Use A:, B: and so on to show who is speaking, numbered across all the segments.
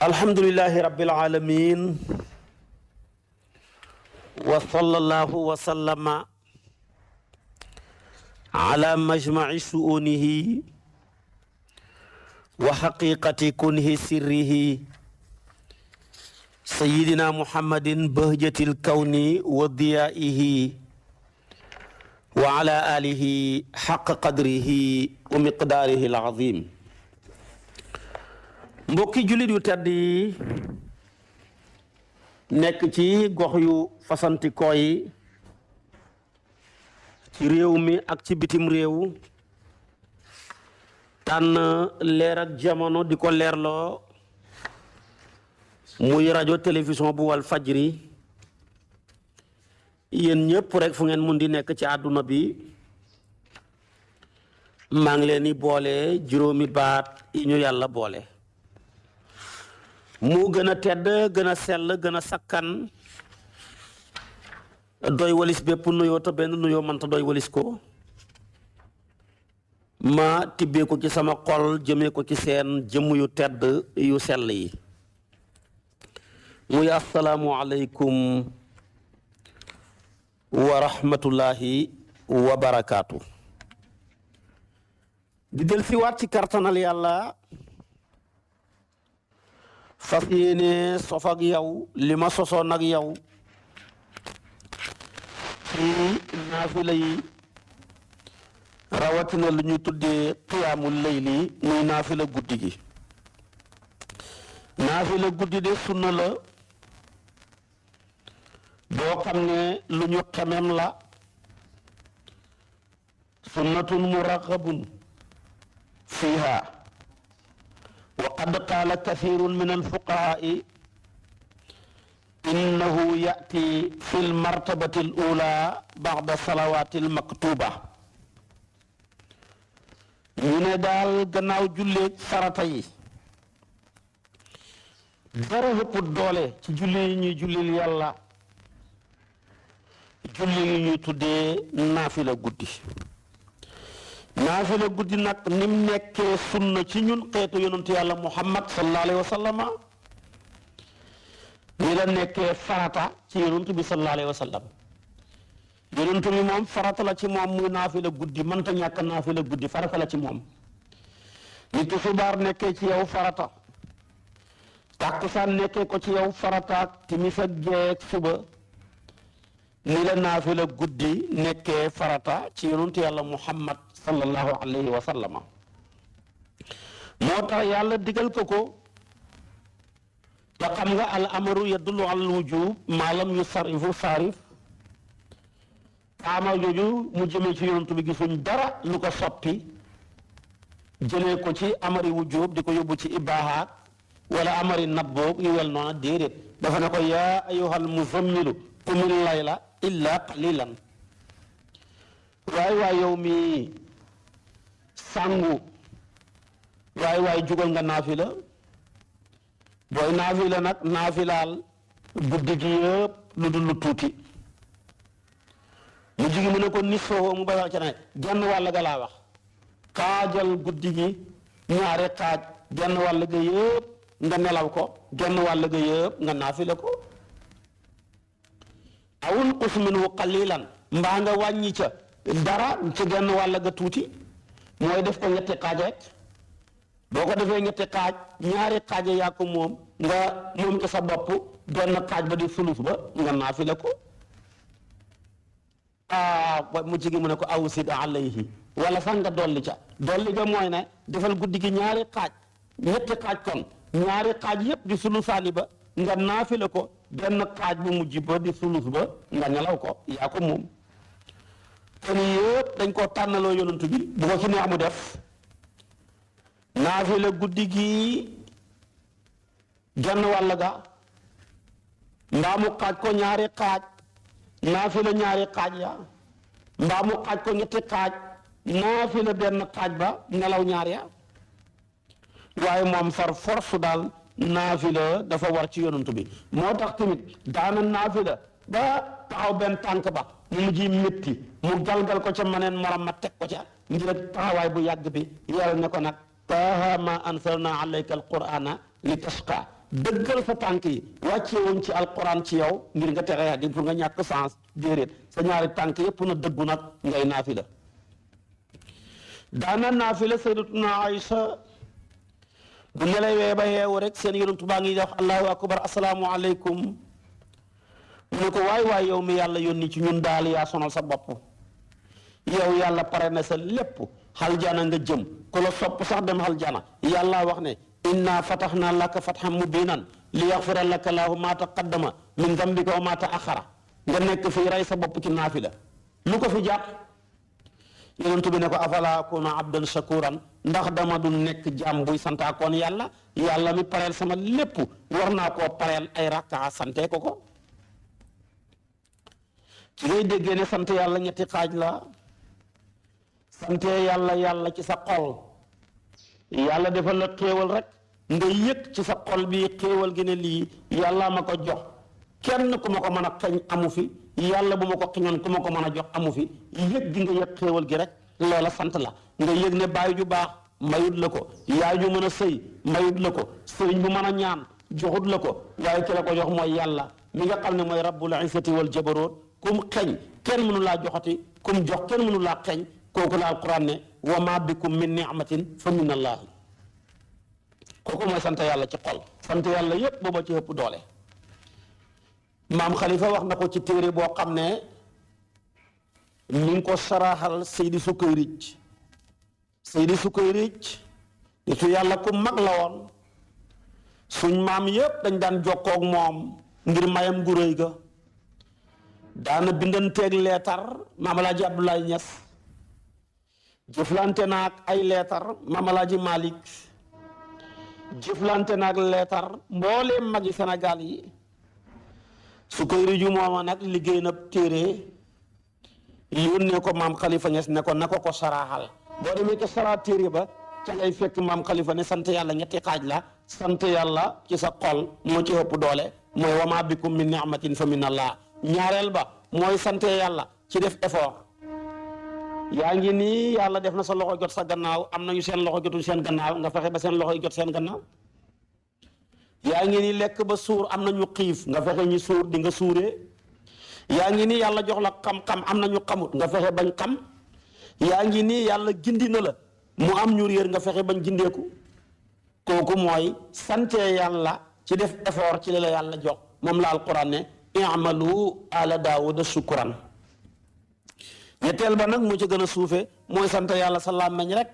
A: alhamdulillahi rabbil alamin wa sallallahu wa sallama ala majmaci suunihi wa haqiqati kunhi sirrihi sayyidina muhammadin bahjatil kawni wa diyaihi wa ala alihi haqqa qadrihi wa miqdaarihi al-azim. mbokki jullit yu tedd yi nekk ci gox yu fasantikoo yi ci réew mi ak ci bitim réew tànn leer ak jamono di ko leerloo muy rajo télévision bu wal fajri yéen ñëpp rek fu ngeen mun di nekk ci àdduna bi maa ngi leen di boole juróomi baat yi ñu yàlla boole mu gën a tedd gën a sell gën a sakkan doy walis bépp nuyoo te benn nuyoo mënta doy walis ko ma tibbee ko ci sama xol jëmee ko ci seen jëmm yu tedd yu sell yi muy asalaamu aleykum wa rahmatullahi wa barakaatu. di del si waat ci kartanal yàlla fas yéene sof ak yow li ma sosoon ak yow ci naafila yi rawatina lu ñu tuddee qiyaamul layli muy naafila guddi gi. naafila guddi de sunna la boo xam ne lu ñu xemem la sunnatun muraghabun fiha wa qad qaala kathirun min alfuqahaai innahu yati fi lmartabati al ula ba'da salawati almaktuba. ñu ne daal gannaaw julleeg farata yi dara ëpp doole ci julli yi ñuy jullil yàlla julli yi ñuy tuddee naafila guddi. naafila guddi nag nim nekkee sunna ci ñun xeetu yonentu yàlla muhammad sallallahu alayhi wa sallama ni la nekkee farata ci yonentu bi sallallahu alayhi wa sallam. yonentu bi moom farata la ci moom muy naafila guddi mënta ñàkk naafila guddi farata la ci moom. nit ki subaar nekkee ci yow farata tàkkusaan nekkee ko ci yow farata ak timis ak gee ak suba ni la naafila guddi nekkee farata ci yonentu yàlla muhammad sallallahu alayhi wa sallama. moo tax yàlla digal ko ko te xam nga al amaru yadullu al wujub maa lam yusarrifu saarif amar jooju mu jëmee ci yonent bi gisuñ dara lu ko soppi jëlee ko ci amari wujub di ko yóbbu ci ibaahaat wala amari nabboog yu wel noona déedéet dafa ne ko yaa ayyuhal muzammilu qumil layla illa qalilan. waay yow mi sangu waay jugal nga naafila booy naafila nag naafilaal guddi gi yëpp lu dul lu tuuti mu jigi mu ne ko nisfoo mu bay wax ca ne genn wàll ga laa wax xaajal guddi gi ñaari xaaj genn wàll ga yëpp nga nelaw ko genn wàll ga yëpp nga naafila ko awul qus minhu qalilan mbaa nga wàññi ca dara ci genn wàll ga tuuti mooy def ko ñetti xaaj rek boo ko defee ñetti xaaj ñaari xaaj yaa ko moom nga moom ca sa bopp benn xaaj ba di sulus ba nga naafila ko mu jigi mu ne ko awsid alayhi wala sax nga dolli ca dolli ga mooy ne defal guddi gi ñaari xaaj ñetti xaaj kon ñaari xaaj yépp di sulusaani ba nga naafila ko benn xaaj bu mujj ba di sulus ba nga nelaw ko yaa ko moom. kon yëpp dañ koo tànnaloo yonantu bi bu ko ci neex mu def naafila guddi gi genn wàll ga mbaa mu xaaj ko ñaari xaaj naafila ñaari xaaj ya mbaa mu xaaj ko ñetti xaaj naafila benn xaaj ba nelaw ñaar ya waaye moom far force daal naafila dafa war ci yonantu bi moo tax tamit daana naafila ba taxaw benn tànk ba mu mujj métti mu galgal ko ca maneen morom ma teg ko ca ngir taxawaay bu yàgg bi yàlla ne ko nag taaha ma anzalna alayka alqur'ana li tashqa dëggal sa tànk yi wàccee woon ci alquran ci yow ngir nga texe di pour nga ñàkk sens déedéet sa ñaari tànk yépp na dëggu nag ngay naafila daana naafila sayyidatuna Aïcha bu nelawee ba yeewu rek seen yonent baa ngi wax allahu akbar asalaamu aleykum mu ne ko waay yow mi yàlla yónni ci ñun daal yaa sonal sa bopp yow yàlla pare na sa lépp xaljana nga jëm ku la sopp sax dem xaljana yàlla wax ne inna fataxna laka fatxan mubinan li yaxfira laka laahu ma taqaddama min dambika wa ma taaxara nga nekk fii rey sa bopp ci naafila lu ko fi jàpp yonent bi ne ko afala akuna abdan shakuran ndax dama du nekk jaam buy santaakoon yàlla mi pareel sama lépp war naa koo pareel ay rakkaa sante ko ci ngay déggee ne sant yàlla ñetti xaaj la sante yàlla ci sa xol yàlla defal la xéewal rek nga yëg ci sa xol bi xéewal gi ne lii yàlla ma ko jox kenn ku ma ko mën a xañ amu fi yàlla bu ma ko xañoon ku ma ko mën a jox amu fi yëg gi nga yëg xéewal gi rek loola sant la nga yëg ne baay ju baax mayut la ko yaay ju mën a sëy mayut la ko sëriñ bu mën a ñaan joxut la ko waaye ki la ko jox mooy yàlla mi nga xam ne mooy rabbul izzati wal jabaroot kum xeñ kenn mënu laa joxati kum jox kenn mënu laa xeñ kooku la alquran ne wa ma bikum min ni'matin fa min allahi kooku mooy sant yàlla ci xol sant yàlla yépp booba ci ëpp doole maam xalifa wax na ko ci téere boo xam ne mi ngi ko saraxal Seydi Sukayrij nitu yàlla ku mag la woon suñ maam yépp dañ daan jokkoog moom ngir mayam gu réy ga daana bindanteeg leetar maam Alaaji Abdoulaye Niass jëflante naag ay leetar maam Alaaji Malick jëflante naag leetar mbooleem magi Sénégal yi Sukayriju mooma nag liggéey na téere yónnee ko maam Khalifa Niass ne ko na ko saraaxal boo demee ko saraa téere ba ca ngay fekk maam Khalifa ne sant yàlla ñetti xaaj la sant yàlla ci sa xol moo ci ëpp doole mooy wa maa bikum min ni'matin fa min Allah ñaareel ba mooy sant yàlla ci def effort yaa ngi nii yàlla def na sa loxo jot sa gannaaw am nañu seen loxo jotul seen gannaaw nga fexe ba seen loxo yi jot seen gannaaw yaa ngi nii lekk ba suur am nañu xiif nga fexe ñu suur di nga suuree yaa ngi nii yàlla jox la xam-xam am nañu xamut nga fexe bañ xam yaa ngi nii yàlla gindi na la mu am ñu réer nga fexe bañ gindeeku kooku mooy sante yàlla ci def effort ci li la yàlla jox moom la alquran ne i'malu ala daawuda shukran ñetteel ba nag moo ci gën a suufe mooy sant yàlla sa làmmeñ rek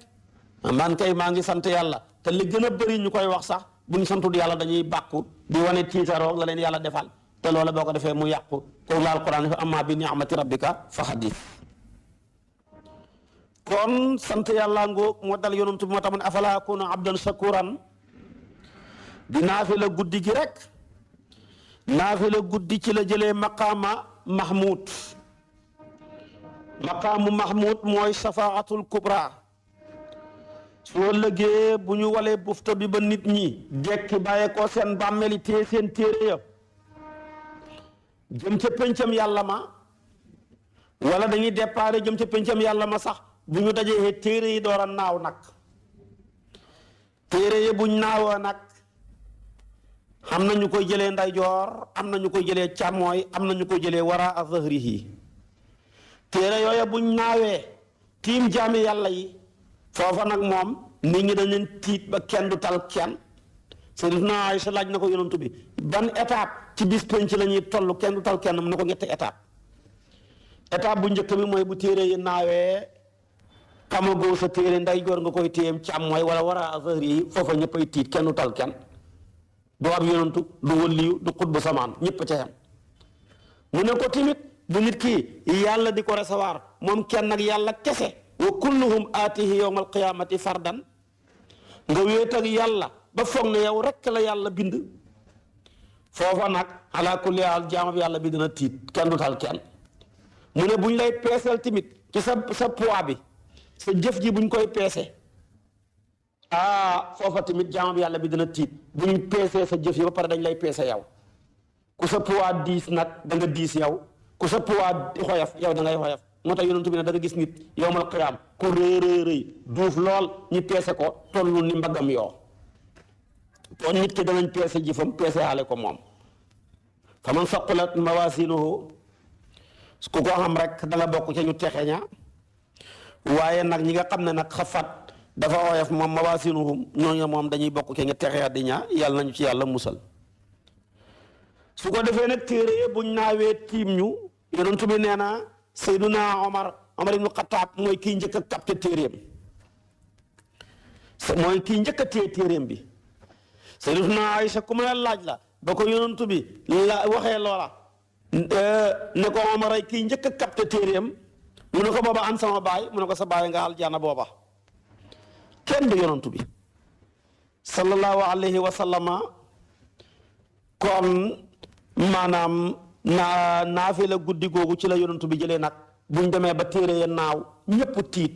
A: man kay maa ngi sant yàlla te li gën a bëri ñu koy wax sax bu ñu santul yàlla dañuy bàkku di wane tiitaroo la leen yàlla defal te loola boo ko defee mu yàqu kooku la alquran dafa amma bi ni'mati rabbika fa xaddis kon sant yàlla ngoog moo dal yonent bi moo tax mu ne afala akunu abdan shakuran di naafila guddi gi rek naafila guddi ci la jëlee maqaama mahmud maqaamu mahmud mooy shafaatul kubra soo lëgee bu ñu walee bufta bi ba nit ñi dekki bàyyee ko seen bàmmeli tee seen téere ya jëm ca péncam yàlla ma wala dañuy déparé jëm ca péncam yàlla ma sax bu ñu dajee téere yi door a naaw nag téere yi buñ naawoo nag am na ñu koy jëlee ndeyjoor am na ñu koy jëlee càmmooy am na ñu koy jëlee wara a zahrihi téere yooya buñ naawee tiim jaami yàlla yi foofa nag moom nit ñi dañ leen tiit ba kenn du tal kenn Sayyidatuna Aïcha laaj na ko yonantu bi ban étape ci bis penc la ñuy toll kenn du tal kenn mu ne ko ñetti étape bu njëkk bi mooy bu téere yi naawee xamagoo sa téere ndeyjoor nga koy téyem càmmooy wala wara a zahrihi foofa ñëppay tiit kenn du tal kenn du ab yonantu du wëliyu du xutbu samaan ñëpp ca yam mu ne ko timit bu nit ki yàlla di ko recevoir moom kenn ak yàlla kese wa kulluhum aatihi yawma alqiyamati fardan nga wéet ak yàlla ba foog ne yow rekk la yàlla bind foofa nag ala kulli haal jaamab yàlla bi dina tiit kenn du tal kenn mu ne buñ lay peesal timit ci sa poids bi sa jëf ji buñ koy peese foofa tamit jaamab yàlla bi dina tiit bu ñu peesee sa jëf yi ba pare dañ lay peese yow ku sa poids diis nag da nga diis yow ku sa poids di xoyof yow da ngay xoyof moo tax yonent bi ne da nga gis nit yowmal qiyaam ku rëy duuf lool ñu peese ko tollul ni mbaggam yoo kon nit ki danañ peese jëfam peese xaale ko moom fa man saqulat mawaasinuhu ku ko xam rek da nga bokk ca ñu texe ña waaye nag ñi nga xam ne nag xafat dafa woyof moom mawaasinuhum ñooñu moom dañuy bokk ca ñu texe di ña yàlla nañu ci yàlla musal su ko defee nag téere buñ naawee tiim ñu yonent bi nee na Seyduna Omar ibnu Xataab mooy kii njëkk a capté téeréem mooy kii njëkk a téye téeréem bi Seyduna Aysa ku ma laaj la ba ko yonent bi la waxee loola ne ko Omar ay kii njëkk a capté téeréem mu ne ko booba an sama baay mu ne ko sa baay nga aljana booba kenn du yonent bi sallallahu alayhi wa sallama kon maanaam naafila guddi googu ci la yonent bi jëlee nag buñ demee ba téere ya naaw ñëpp tiit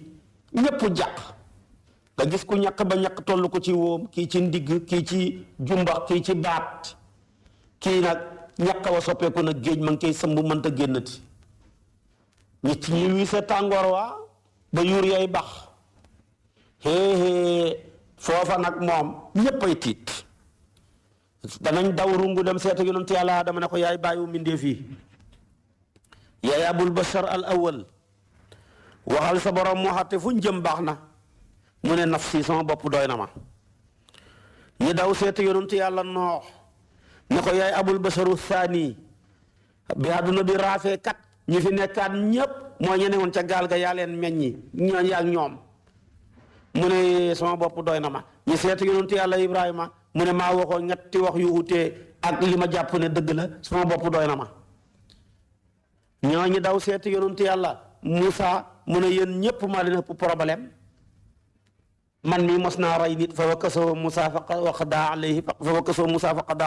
A: ñëpp jàq nga gis ku ñàkk ba ñàkk toll ko ci wóom kii ci ndigg kii ci jumbax kii ci baat kii nag ñàkk wa soppeeku nag géej ma ngi koy sëmb mënta génnati nit ñi wii sa tàngoor waa ba yuur yay bax foofa nag moom ñëpp ay tiit danañ daw rungu dem seeta yonent yàlla dama ne ko yaay bàyyiwu mbindéef yi yaay abul bashar al awal waxal sa borom moo xatte fu ñu jëm baax na mu ne nafsi sama bopp doy na ma ñu daw seeta yonent yàlla noox ne ko yaay abul basharu thani bi àdduna bi raafee kat ñi fi nekkaat ñépp mooy ñene woon ca gaal ga yaa leen meññi ñooñ yaak ñoom mu ne sama bopp doy na ma ñu seeta yonent yàlla ibrahima mu ne maa waxoon ñetti wax yu wutee ak li ma jàpp ne dëgg la sama bopp doy na ma ñooñu daw seeti yonent yàlla Moussa mu ne yéen ñëpp maa leen ëpp problème man mii mos naa rey nit fa wakasoo Moussa fa qadaa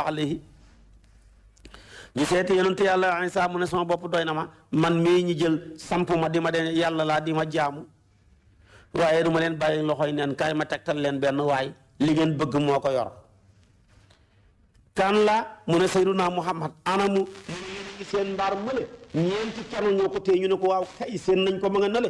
A: alayhi ñu seeti yonent yàlla Isa mu ne sama bopp doy na ma man mii ñu jël samp ma di ma de yàlla laa di ma jaamu waaye du ma leen bàyyi loxoy neen kaay ma tegtal leen benn waay li ngeen bëgg moo ko yor kan la mu ne Sayyiduna Muhammad anamu mu ne yéen a ngi seen mbaar mële ñeenti canu ñoo ko téye ñu ne ko waaw kay seen nañ ko ma nga nale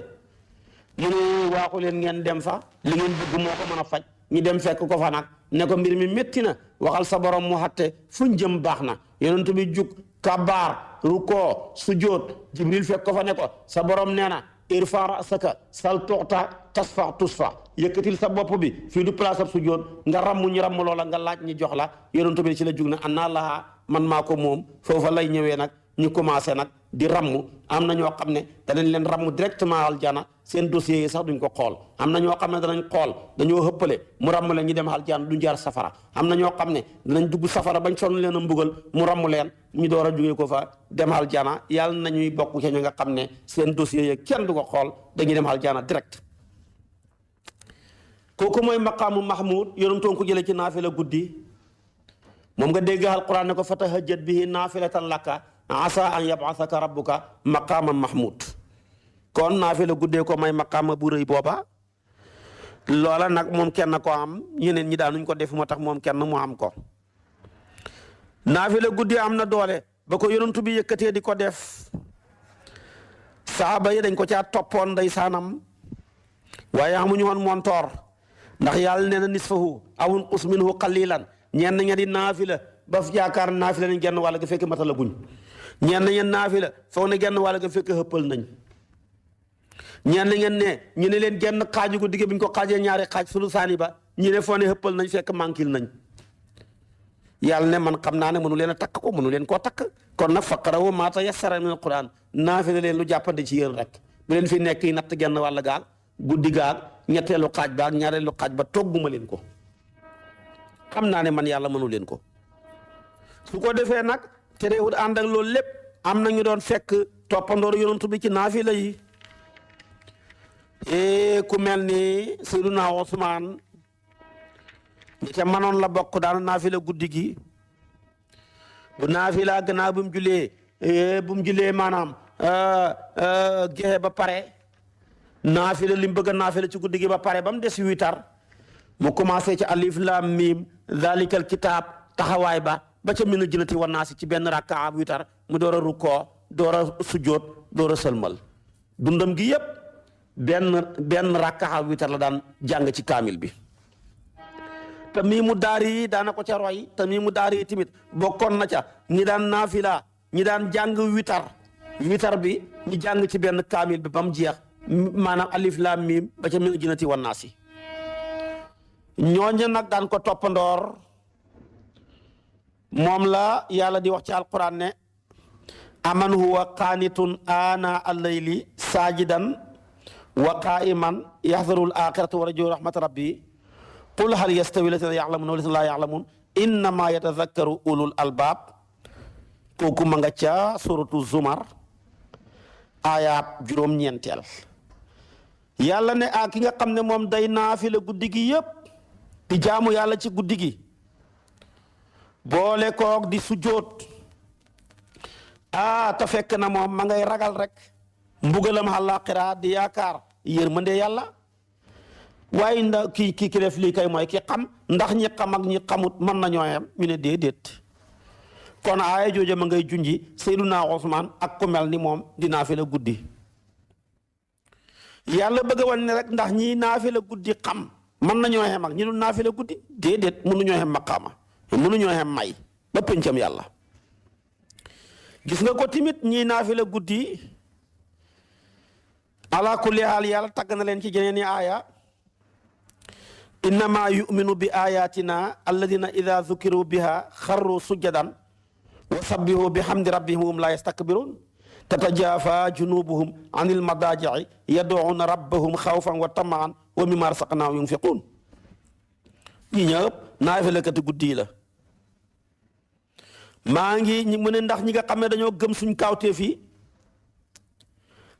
A: mu ne waaxu leen ngeen dem fa li ngeen bëgg moo ko mën a faj ñu dem fekk ko fa nag ne ko mbir mi métti na waxal sa borom mu xatte fuñ jëm baax na yonent bi jug kabaar rukoo sujjóot Jibril fekk ko fa ne ko sa borom nee na irfa rasaka sal tuxta tasfa tusfa yëkkatil sa bopp bi fii du place ab sujjóot nga ramm ñu ramm loola nga laaj ñi jox la yonent bi ci la jug na annaa lahaa man maa ko moom foofa lay ñëwee nag ñu commencé nag di ramm am na ñoo xam ne danañ leen ramm directement aljana seen dossiers yi sax duñ ko xool am na ñoo xam ne danañ xool dañoo hëppale mu ramm leen ñu dem aljana duñ jaar safara am na ñoo xam ne danañ dugg safara bañ sonn leen a mbugal mu ramm leen ñu door a jógee ko fa dem aljana yàlla nañuy bokk ca ñi nga xam ne seen dossiers yi kenn du ko xool dañuy dem aljana direct kooku mooy maqaamu mahmud yonentoon ko jëlee ci naafila guddi moom nga dégg alquran ne ko fatahajjat bihi naafilatan laka asa an yab'athaka rabbuka maqaaman mahmud kon naafila guddee ko may maqaama bu rëy booba loola nag moom kenn ko am ñeneen ñi daanuñ ko def moo tax moom kenn mu am ko naafila guddi am na doole ba ko yonentu bi yëkkatee di ko def saaba yi dañ ko caa toppoon ndeysaanam waaye amuñu woon montoor ndax yàlla nee na nisfahu aw unqus minhu qalilan ñenn ña di naafila ba yaakaar naafila nañ genn wàll ga fekk matala guñ ñenn ñen naafila foog ne genn wàll ga fekk xëppal nañ ñenn ngeen ne ñu ne leen genn xaaju ko digg bi ñu ko xaajee ñaari xaaj sulu saani ba ñu ne foo ne xëppal nañ fekk manquil nañ yàlla ne man xam naa ne mënu leen a takk ko mënu leen koo takk kon nag faqra'u maa tayassara min alquran naafila leen lu jàppande ci yéen rek bu leen fi nekk yi natt genn wàll gaal guddi gaal ñetteelu xaaj ba ak ñaareelu xaaj ba togguma leen ko xam naa ne man yàlla mënu leen ko su ko defee nag te réewut ànd ak loolu lépp am na ñu doon fekk toppandoor yonent bi ci naafila yi ku mel ni Seydina Usmaan ñi ca manoon la bokk daana naafila guddi gi bu naafila gannaaw bu mu julee maanaam gexe ba pare naafila li mu bëgg a naafila ci guddi gi ba pare ba mu des witar mu commencé ci alif lam mim zalikal kitaab taxawaay ba ca mina jinnati wan naasi ci benn rakka witar mu door a rukkoo door a sujjóot door a sëlmal dundam gi yépp benn rakka witar la daan jàng ci kaamil bi Tamiimu Daari yi daana ko ca roy Tamiimu Daari yi tamit bokkoon na ca ñi daan naafila ñi daan jàng witar bi ñu jàng ci benn kaamil bi ba mu jeex maanaam alif laam miim ba ca min jinnati wan naasi ñooñu nag daan ko toppandoor moom la yàlla di wax ci alquran ne aman huwa qaanitun ana al-layli saajidan wa qaa'iman yaxdaru al-aaxirata wa yarju rahmata rabbi qul hal yastawi llaziina ya'lamuuna wallaziina laa ya'lamuun innamaa yatazakkaru ulul albaab kooku ma nga ca suratu Zumar aayaab juróom-ñeenteel yàlla ne ki nga xam ne moom day naafila guddi gi yëpp di jaamu yàlla ci guddi gi boole koog di sujjóot te fekk na moom ma ngay ragal rek mbugalam àllaaxira di yaakaar yërmande yàlla waaye ndax ki def lii kay mooy ki xam ndax ñi xam ak ñi xamut mën nañoo yem ñu ne déedéet kon aaya jooja ma ngay junji Seydunaa Usmaan ak ku mel ni moom di naafila guddi yàlla bëgg a wan ne rek ndax ñi naafila guddi xam mën nañoo xem ak ñi dul naafila guddi déedéet mënuñoo xem maqaama mënuñoo xem may ba pëncam yàlla gis nga ko timit ñi naafila guddi ala kulli haal yàlla tagg na leen ci jeneen i aaya innama yuminu bi ayatina alladina ida zukiru biha xarru sujjadan wa sabbihu bi hamdi rabbihim hum la yastakbirun tatajafa junubuhum anil madaji'i yad'una rabbahum xawfan wa tamaan wa mimma razaqnahum yunfiqun ñi ñëpp naafilakati guddi la maa ngi mu ne ndax ñi nga xam ne dañoo gëm suñ kaawteef yi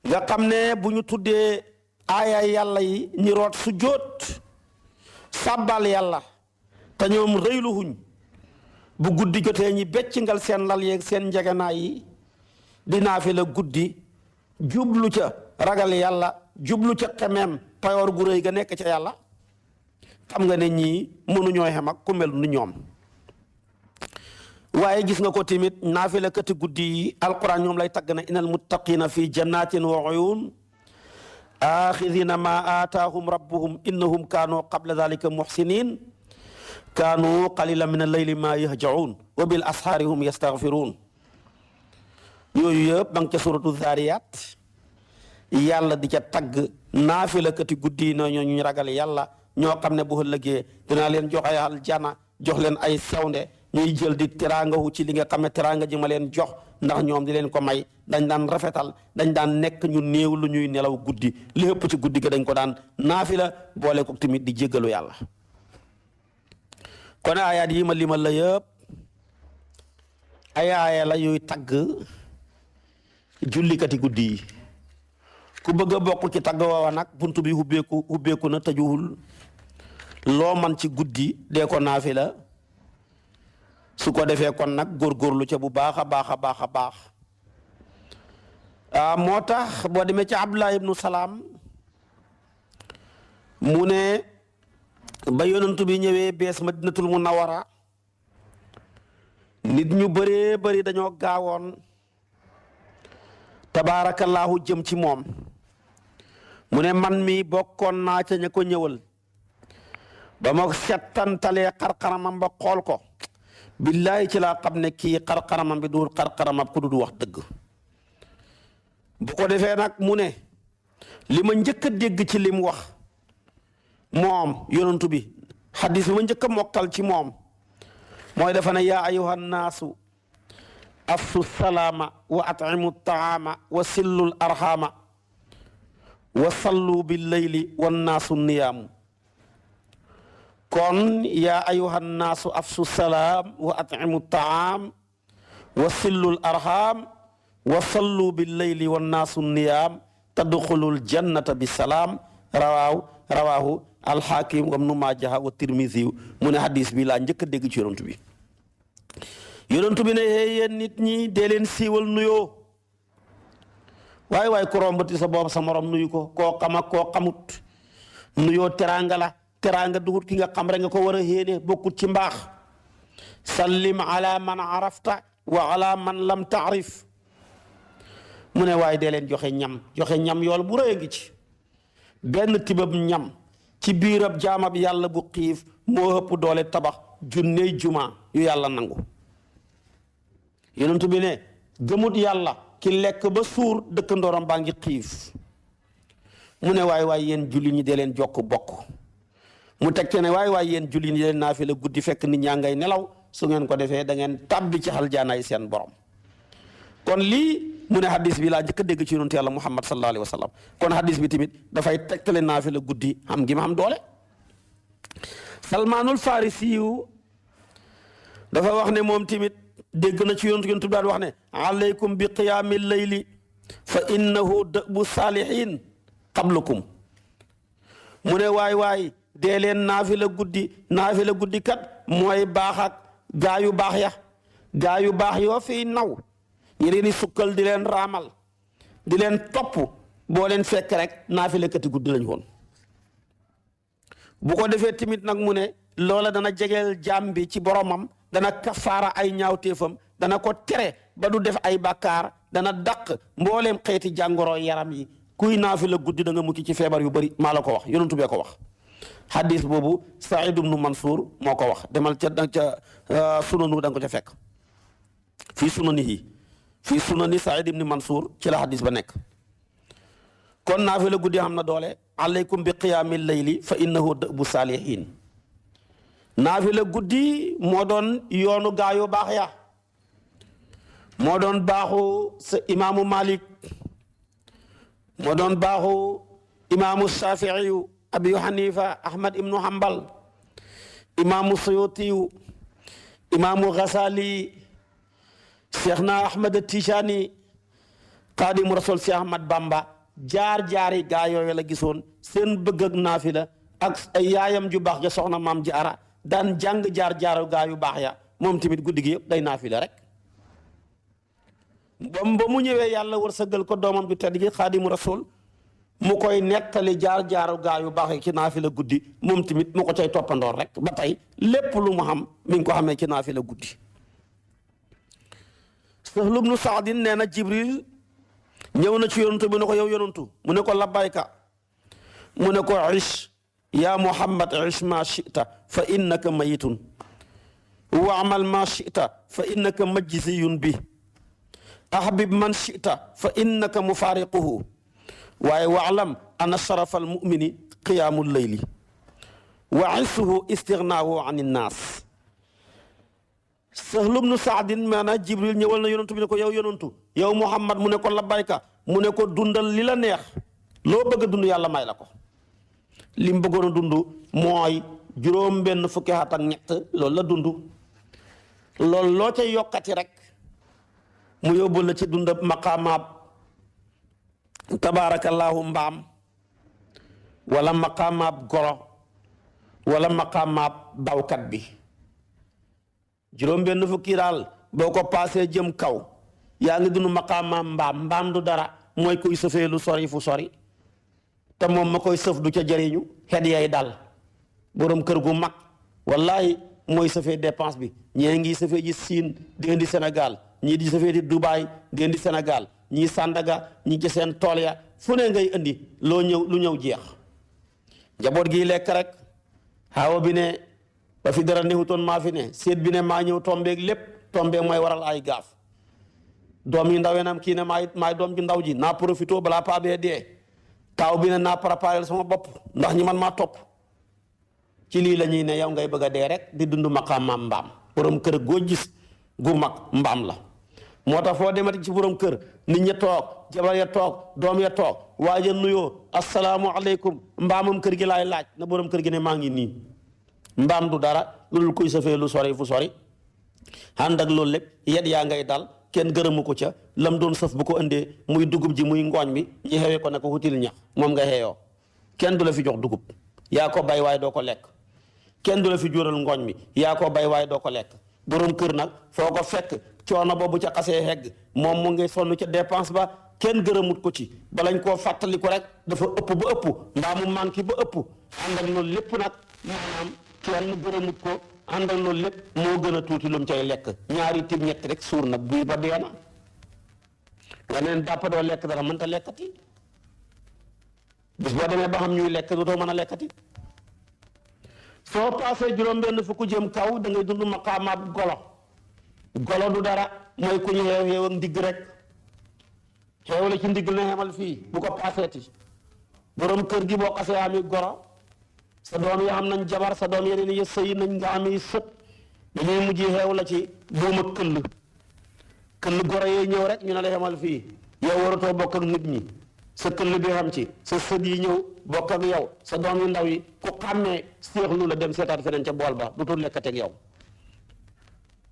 A: nga xam ne bu ñu tuddee aayaay yàlla yi ñi root su jóot sàbbal yàlla te ñoom rëyluhuñ bu guddi jotee ñi beccingal seen lal yeeg seen njegenaay yi di naafila guddi jublu ca ragal yàlla jublu ca xemeem payoor gu rëy ga nekk ca yàlla xam nga ne ñii mënuñoo xem ak ku mel ni ñoom waaye gis nga ko tamit naafila kati guddi yi alquran ñoom lay tagg na innal muttaqina fi jannatin wa uyun axidina ma aataahum rabbuhum innahum kaanu qabla dalika muxsinin kaanu qalila min alleyli ma yahjaun wa bil ashaari hum yastaghfirun yooyu yëpp ba nga ca suratu zariyat yàlla di ca tagg naafila kati guddi yi na ñu ragal yàlla ñoo xam ne bu ëllëgee dinaa leen jox ay aljana jox leen ay sewnde ñuy jël di teraanga wu ci li nga xam ne teraanga ji ma leen jox ndax ñoom di leen ko may dañ daan rafetal dañ daan nekk ñu néew lu ñuy nelaw guddi li ëpp ci guddi ga dañ ko daan naafila boole ko tamit di jéggalu yàlla kon ayaat yi ma limal la yëpp ay aaya la yuy tagg jullikati guddi yi ku bëgg a bokk ci tagg woowa nag bunt bi ubbeeku na tëjuwul loo man ci guddi dee ko naafila su ko defee kon nag góorgóorlu ca bu baax a baax a baax a baax moo tax boo demee ci Abdullah ibnu Salaam mu ne ba yonantu bi ñëwee bees Madinatul Munawwara nit ñu bëree bëri dañoo gaawoon tabaarakallaahu jëm ci moom mu ne man mi bokkoon naa ca ña ko ñëwal ba ma settantalee xarxaramam ba xool ko billaahi ci laa xam ne kii xarxaramam bi duul xarxaramam ku du wax dëgg bu ko defee nag mu ne li ma njëkk a dégg ci lim wax moom yonantu bi xadis bi ma njëkk a mokkal ci moom mooy dafa ne yaa ayuha nnaasu afsu salaama wa at'imu taama wa sillul arxaama wa sallu bil layli wannaasu niyaamu kon yaa ayuha nnaasu afsu salaam wa at'imu taam wa sillul arxaam wa sallu bil layli wannaasu niyaam tadxulul jannata bi salaam rawaahu alxaakim wa ibnu maajaha wa tirmisi mu ne hadis bi laa njëkk a dégg ci yonent bi yonent bi ne yéen nit ñi dee leen siiwal nuyoo waaye ku rombati sa boobu sa morom nuyu ko koo xam ak koo xamut nuyoo teraanga la teraanga dugut ki nga xam rek nga ko war a yéene bokkut ci mbaax sallim ala man arafta wa ala man lam taarif mu ne waaye dee leen joxe ñam yool bu rëy a ngi ci benn tibab ñam ci biirab jaamab yàlla bu xiif moo ëpp doole tabax junney juma yu yàlla nangu. yonent bi ne gëmut yàlla ki lekk ba suur dëkkandooram baa ngi xiif. mu ne waay yéen julli ñi dee leen jokk bokk. mu teg te ne waay yéen julli ñi dee leen naafila guddi fekk nit ñaa ngay nelaw su ngeen ko defee da ngeen tàbbi ci aljaanaay seen borom. kon lii mu ne hadis bi laa njëkk a dégg ci yonent yàlla Muhammad sallallahu alayhi wa sallam kon hadis bi tamit dafay tegtale naafila guddi xam gi ma xam doole. Salmaanul Farisi yu dafa wax ne moom tamit dégg na ci yonent daal wax ne alaykum bi qiyaami layli fa innahu da'bu saalihin qablukum. mu ne waay dee leen naafila guddi kat mooy baax ak gaa yu baax yoo fiy naw ñi leen di sukkal di leen raamal di leen topp boo leen fekk rek naafila kati guddi lañ woon. bu ko defee tamit nag mu ne loola dana jegeel jaam bi ci boromam, dana kafaara ay ñaawteefam, dana ko tere ba du def ay bàkkaar, dana dàq mbooleem xeeti jàngoro yaram yi. kuy naafila guddi da nga mucc ci feebar yu bëri, maa la ko wax, yonentu bee ko wax. hadis boobu Saïd ibnu Mansour moo ko wax, demal ca sunanu da nga ko ca fekk fii sunani Saïd ibnu Mansour ci la hadis ba nekk. kon naafila guddi xam na doole. alaykum bi qiyaami layli fa innahu da'bu saalihin. naafila guddi moo doon yoonu gaa yu baax ya, moo doon baaxu sa imaamu Malik, moo doon baaxu imaamu Shafiiyu, Abi Hanifa, Ahmad ibnu Hanbal, imaamu Suyutiyu, imaamu Ghazali, Cheikhna Ahmad Tijani, Xaadimu Rasul Cheikh Ahmad Bamba. jaar-jaari gaa yooyu la gisoon seen bëgg ak naafila ak ay yaayam ju baax ja soxna maam Jaara daan jàng jaar-jaaru gaa yu baax ya, moom tamit guddi gi yëpp day naafila rek. ba mu ñëwee yàlla wërsëgal ko doomam ju tedd gi Xaadimu Rasul mu koy nettali jaar-jaaru gaa yu baax yi ci naafila guddi, moom tamit mu ko cay toppandoor rek ba tey lépp lu mu xam mi ngi ko xamee ci naafila guddi. Sahlu bnu Saadin nee na Jibril ñëw na ci yonantu mu ne ko yow yonantu, mu ne ko labbayka, mu ne ko ish ya Muhammad ish ma shi'ta fa innaka mayitun wa amal ma shi'ta fa innaka majziyun bi ahbib man shi'ta fa innaka mufariquhu waaye waalam ana sharafa almumini qiyaamu layli wa isuhu istighnaahu an innaas. Sahlu bnu Saadin maanaam Jibril ñëwal na yonantu bi ne ko yow yonantu, yow Muhammad, mu ne ko labbayka, mu ne ko dundal li la neex, loo bëgg a dund yàlla may la ko. li mu bëggoon a dund mooy juróom-benn fukki at ak ñett, loolu la dund. loolu loo ca yokkati rek mu yóbbu la ci dund maqaamaab tabaarakallaahu mbaam, wala maqaamaab goro, wala maqaamaab dawkat bi. juróom-benn fukki daal boo ko paasee jëm kaw yaa ngi dund maqaamaam mbaam du dara, mooy kuy sëfee lu sori fu sori te moom ma koy sëf du ca jëriñu, xet yay dal. borom kër gu mag wallahi mooy sëfee dépense bi, ñee ngi sëfee ji Siin di indi Sénégal, ñii di sëfee di Dubaay di indi Sénégal, ñii Sandaga, ñi ci seen tool ya, fu ne ngay indi lu ñëw jeex. njaboot gi lekk rek, xaawa bi ne ba fi dara newutoon maa fi ne, seet bi ne maa ñëw tombeeg lépp, tombeeg mooy waral ay gaaf. doom yi ndawee nam kii ne maay doom ju ndaw ji, naa profité balaa paa bee dee. taaw bi ne naa préparé sama bopp ndax ñi man maa topp. ci lii la ñuy ne yow ngay bëgg a dee rek di dund maqaamaam mbaam. borom kër goo gis gu mag mbaam la. moo tax foo demati ci borom kër nit ña toog, jabar ya toog, doom ya toog, waaja nuyoo asalaamualeykum, mbaamam kër gi laay laaj na borom kër gi ne maa ngi nii. mbaam du dara loolu kuy safee lu sori fu sori. ànd ak loolu lépp yet yaa ngay dal, kenn gërëmu ko ca lam doon sëf bu ko indee muy dugub ji muy ngooñ mi ñi xewee ko ne ko wutil ñax moom nga xeeyoo. kenn du la fi jox dugub, yaa ko bay waaye doo ko lekk. kenn du la fi jural ngooñ mi, yaa ko bay waaye doo ko lekk. borom kër nag foo ko fekk coono boobu ca xasee hegg moom mu ngi sonn ca dépense ba, kenn gërëmut ko ci balañ koo fàttali ko rek dafa ëpp ba ëpp mbaa mu manqué ba ëpp. ànd ak loolu lépp nag maanaam kenn gërëmut ko, ànd ak loolu lépp moo gën a tuuti lu mu cay lekk. ñaari tib ñett rek suur nag buy ba dee na. nga neen dàpp doo lekk dara mënta lekkati, bis boo demee ba xam ñuy lekk dootoo mën a lekkati. soo paasee juróom-benn fukk jëm kaw da ngay dund maqaamaat golo. golo du dara mooy ku ñu xeew ak ndigg rek xeew la ci ndigg na xemal fii bu ko paaseeti borom kër gi boo xasee ami goro sa doom yi xam nañ jabar sa doom yeneen yi sëy nañ nga ami sët dañuy mujj xeew la ci buum ak këll goro yee ñëw rek ñu ne la xemal fii yow waratoo bokk ak nit ñi sa këll bi xam ci sa sët yi ñëw bokk ak yow sa doom yu ndaw yi ku xàmmee séexlu la dem seetaat feneen ca bool ba du tul lekkateeg yow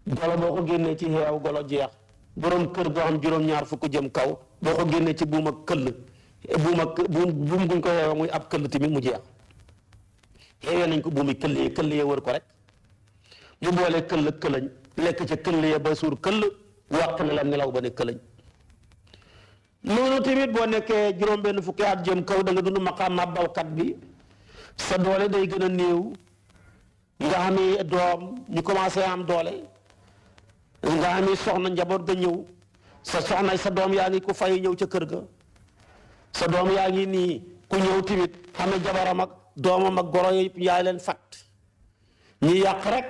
A: golo boo ko génnee ci xeew golo jeex borom kër goo xam juróom-ñaar fukk jëm kaw boo ko génnee ci buum ak këll buum guñ ko xeewee muy ab këll tamit mu jeex xeewee nañ ko buumi këll yee wër ko rek mu boole këll ak këlañ lekk ca këll ya ba suur këll wàq ne la nelaw ba ne këlañ loolu tamit boo nekkee juróom-benn fukki at jëm kaw da nga dund maqaama bawkat bi sa doole day gën a néew nga xamee doom ñu commencé am doole nga xamee soxna njaboot ga ñëw sa soxna sa doom yaa ngi ku fay ñëw ca kër ga sa doom yaa ngi nii ku ñëw tamit xamee jabaram ak doomam ak goro yëpp yaay leen fat ñi yàq rek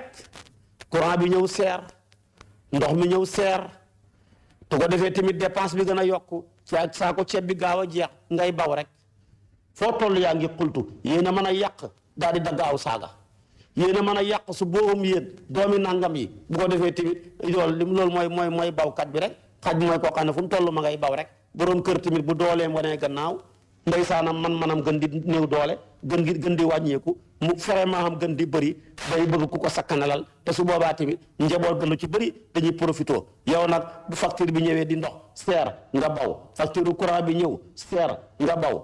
A: courant bi ñëw seer ndox mi ñëw seer te ko defee tamit dépense bi gën a yokku saako ceeb bi gaaw a jeex ngay baw rek foo toll yaa ngi xultu yéen a mën a yàq daal di dagg aw saaga yéen a mën a yàq su boobam yéen doomi nangam yi bu ko defee tamit loolu mooy bawkat bi rek xaj mooy koo xam ne fu mu toll ma ngay baw rek borom kër tamit bu dooleem wanee gannaaw ndeysaanam manam gën di néew doole gën di wàññeeku mu vraiment xam gën di bëri day bëgg ku ko sakkanalal te su boobaa tamit njaboot gën lu ci bëri dañuy profité yow nag bu facture bi ñëwee di ndox seer nga baw facture courant bi ñëw seer nga baw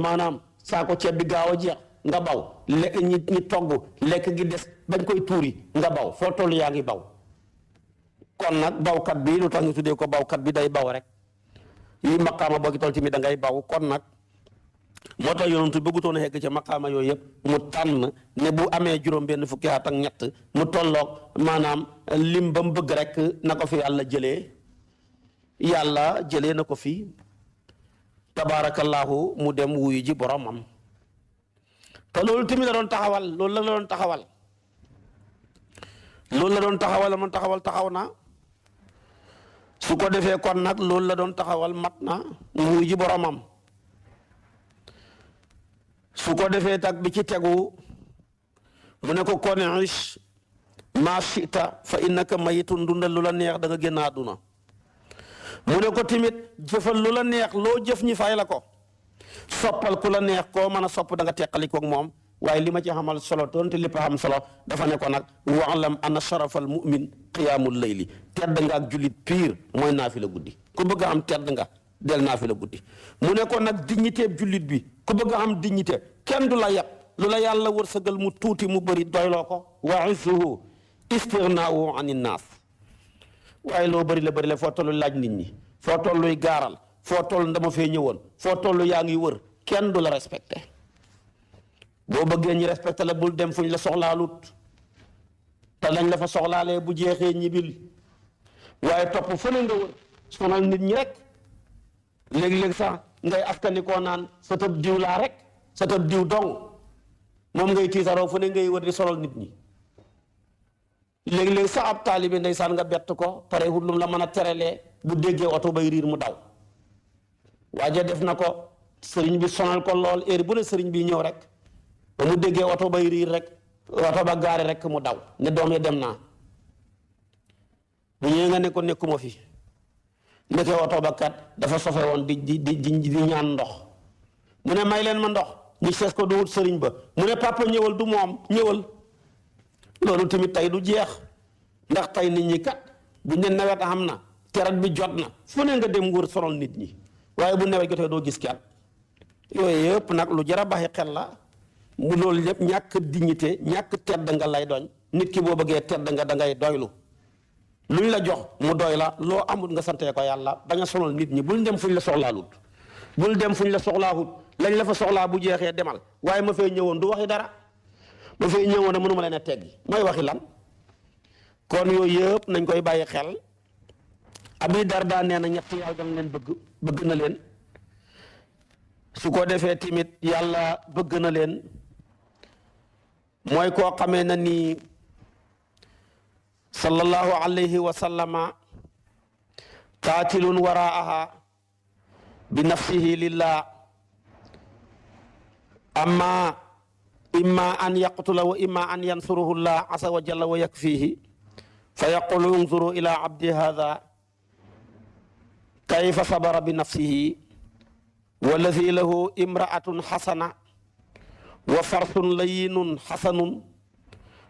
A: maanaam saako ceeb bi gaaw a jeex nga baw lekk ñi togg lekk gi des bañ koy tuuri nga baw foo toll yaa ngi baw kon nag bawkat bi lu tax ñu tuddee ko bawkat bi day baw rek yi maqaama boo gi toll tamit da ngay baw kon nag moo tax yonentu bëggutoon a xegg ca maqaama yooyu yëpp mu tànn ne bu amee juróom-benn fukki at ak ñett mu tolloog maanaam lim ba mu bëgg rek na ko fi yàlla jëlee na ko fi tabaarakallaahu mu dem wuyu ji boromam te loolu tamit la doon taxawal loolu la doon taxawal man taxaw na su ko defee kon nag loolu la doon taxawal mat na mu wuyu ji boromam su ko defee tag bi ci tegu mu ne ko kon ish maa shita fa innaka mayitun dundal lu la neex da nga génn àdduna mu ne ko tamit jëfal lu la neex loo jëf ñi fay la ko soppal ku la neex koo mën a sopp da nga teqalikoog moom waaye li ma ci xamal solo doonte lépp a xam solo dafa ne ko nag waalam anna sharafal mu'min qiyaamul layli tedd nga ak jullit piir mooy naafila guddi ku bëgg a am tedd nga del naafila guddi mu ne ko nag dignité jullit bi ku bëgg a am dignité kenn du la yàq lu la yàlla wërsëgal mu tuuti mu bëri doyloo ko wa izzuhu istighnaahu anin naas waaye loo bëri la foo tollu laaj nit ñi foo tolluy gaaral foo toll ndama fee ñëwoon foo toll yaa ngi wër kenn du la respecté boo bëggee ñi respecté la bul dem fuñ la soxlaalut te lañ la fa soxlaalee bu jeexee ñibil waaye topp fële nga wër sonal nit ñi rek léeg-léeg sax ngay askanikoo naan sa tëb diw laa rek sa tëb diw dong moom ngay tiitaroo fu ne ngay wër di solal nit ñi léeg-léeg sax ab taalibe ndeysaan nga bett ko pare wut lum la mën a terelee bu déggee oto bay riir mu daw waaja def na ko sëriñ bi sonal ko lool heure bu ne sëriñ bi ñëw rek ba mu déggee oto bay riir rek oto ba gaari rek mu daw ne doom yi dem naa bu ñëwee nga ne ko nekkuma fi ndeke oto ba kat dafa sofe woon di ñaan ndox mu ne may leen ma ndox ñu sees ko du wut sëriñ ba mu ne papa ñëwal du moom ñëwal loolu tamit tey du jeex ndax tey nit ñi kat bu ne nawet am na terat bi jot na fu ne nga dem wër sonal nit ñi waaye bu nawet jotee doo gis kenn yooyu yëpp nag lu jar a baxi xel la mu loolu yëpp ñàkk dignité ñàkk tedd nga lay doñ nit ki boo bëggee tedd nga da ngay doylu luñ la jox mu doy la loo amul nga santee ko yàlla bañ a sonal nit ñi bul dem fuñ la soxlaalut bul dem fuñ la soxlaahut lañ la fa soxlaa bu jeexee demal waaye ma fay ñëwoon du waxi dara ma fay ñëwoon a mënuma leen a teggi mooy waxi lan kon yooyu yëpp nañ koy bàyyi xel Abi Darda nee na ñett yàlla danga leen bëgg na leen su ko defee tamit yàlla bëgg na leen mooy koo xamee na ni sallallahu alayhi wa sallama qaatilun waraaha bi nafsihi lillah amma imma an yaqtula wa imma an yansuruhu llah asa wa jalla wa yakfihi fa yaqulu unzuru ila abdi hadha kayfa sabara bi nafsihi wallazi lahu imraatun xasana wa farsun layinun xasanun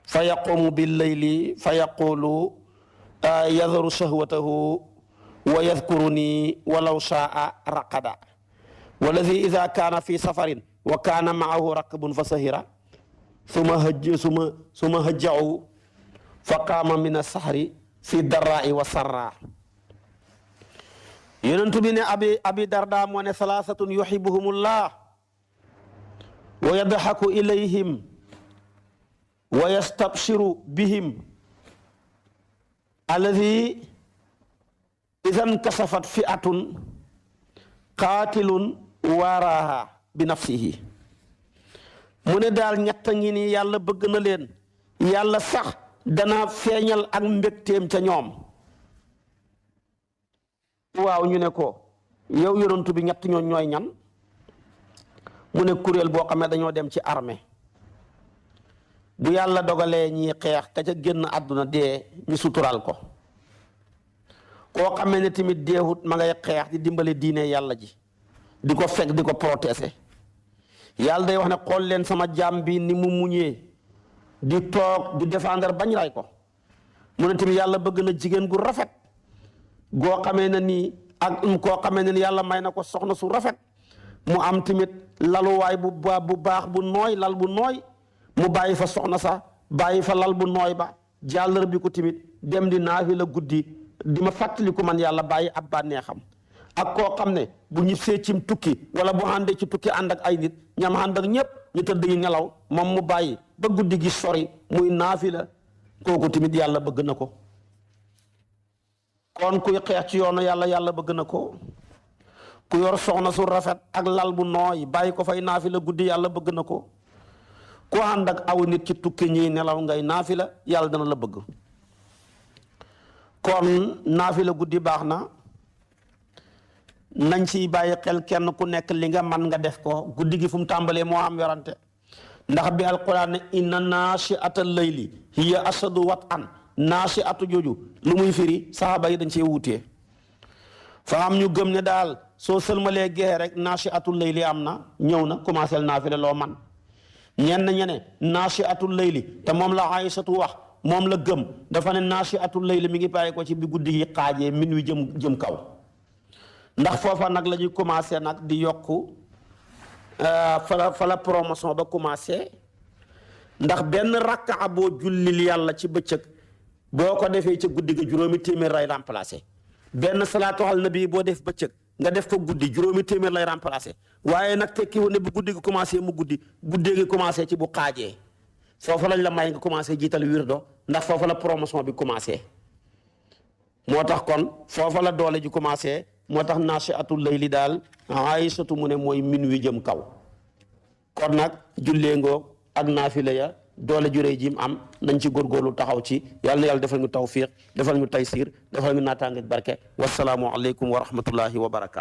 A: fa yaqumu billayli fa yaqulu yadharu shahwatahu wa yadkuruni walaw shaa raqada wallazi ida kaana fi safarin wa kaana maahu rakbun fa sahira suma hajjahu fa qaama min asahri fi darraai wa sarra. yonentu bi ne abi darda moo ne salaasatun yuhibbuhumullah wa yadhaku ilayhim wa yastabshiru bihim alladi idan kasafat fi'atun qaatilun waaraaha bi nafsihi. mu ne daal ñett ngi nii yàlla bëgg na leen, yàlla sax dana feeñal ak mbégteem ca ñoom. waaw ñu ne ko yow yonantu bi ñett ñoo ñooy ñan? mu ne kuréel boo xam ne dañoo dem ci armée bu yàlla dogalee ñi xeex ka ca génn àdduna dee ñu sutural ko. koo xamee ne tamit deewut ma ngay xeex di dimbale diine yàlla ji di ko fekk di ko protéger. yàlla day wax ne xool leen sama jaam bi ni mu muñee di toog di défendre bañ ray ko. mu ne tamit yàlla bëgg na jigéen gu rafet goo xamee ne nii ak koo xamee ne ni yàlla may na ko soxna su rafet mu am tamit laluwaay bu baax bu nooy lal bu nooy mu bàyyi fa soxna sa bàyyi fa lal bu nooy ba jàllar bi ko tamit dem di naafila guddi di ma fàttali ko man yàlla bàyyi ab bànneexam. ak koo xam ne bu ñibbisee cim tukki wala bu àndee ci tukki ànd ak ay nit ñam ànd ak ñëpp ñu tëdd yi nelaw moom mu bàyyi ba guddi gi sori muy naafila kooku tamit yàlla bëgg na ko. kon kuy xeex ci yoonu yàlla yàlla bëgg na ko. ku yor soxna su rafet ak lal bu nooy bàyyi ko fay naafila guddi yàlla bëgg na ko. ku ànd ak aw nit ci tukki ñiy nelaw ngay naafila yàlla dana la bëgg. kon naafila guddi baax na. nañ ciy bàyyi xel kenn ku nekk li nga man nga def ko. guddi gi fu mu tàmbalee moo am werante ndax bi alquran ne inna naashi'ata layli hiya ashaddu wat'an naashi'atu jooju lu muy firi saxaaba yi dañ cee wuutee. fa am ñu gëm ne daal soo sëlmalee gexe rek naashi'atu layli am na ñëw na commencé naafila loo man. ñenn ñene naashi'atu layli te moom la Aysatu wax moom la gëm dafa ne naashi'atu layli mi ngi bàyyi ko ci bi guddi gi xaajee min wi jëm kaw. ndax foofa nag la ñuy commencé nag di yokku fa la promotion ba commencé ndax benn rakka boo jullil yàlla ci bëccëg boo ko defee ci guddi gi juróomi téeméer lay remplacé. benn salaatu ala nabi boo def bëccëg nga def ko guddi juróomi téeméer lay remplacé waaye nag tekki wu ne bu guddi gi commencé mu guddee gi commencé ci bu xaajee foofa lañ la may nga commencé jiital wirdo ndax foofa la promotion bi commencé. moo tax kon foofa la doole ji commencé. moo tax naashi'atul layli daal Aysatu mu ne mooy min wi jëm kaw. kon nag jullee ngoog ak naafila ya doole ju rëy ji mu am nañ ci góorgóorlu taxaw ci yàlla na yàlla defal ñu tawfiq defal ñu taysiir defal ñu naataange barke wasalaamu aleykum wa rahmatullahi wa barakaatu.